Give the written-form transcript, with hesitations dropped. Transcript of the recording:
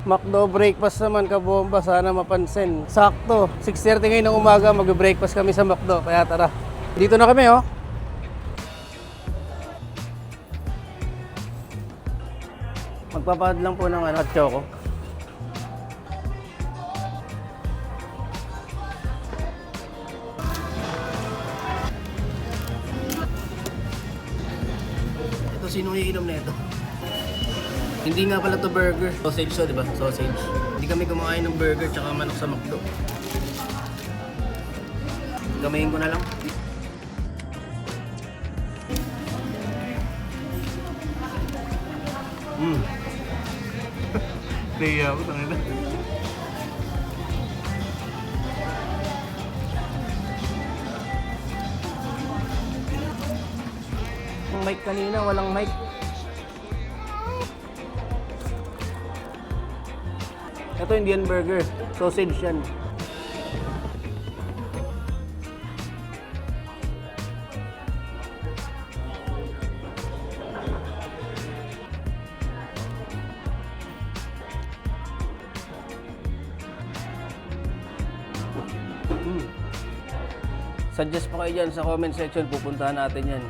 McDo breakfast naman kabomba, sana mapansin. Sakto, 6:30 ngayon ng umaga, mag-breakfast kami sa McDo. Kaya tara, dito na kami oh. Magpapahad lang po ng hot choco. Ito, sinong iinom na ito? Hindi nga pala to burger. Sausage to, di ba? Sausage. Hindi kami kumakain ng burger tsaka manok sa McDo. Gamayin ko na lang. Kaya ako, tangina. Ang mic kanina, walang mic. Ito Indian burger, sausage yan. Suggest pa kayo dyan sa comment section, pupuntahan natin yan.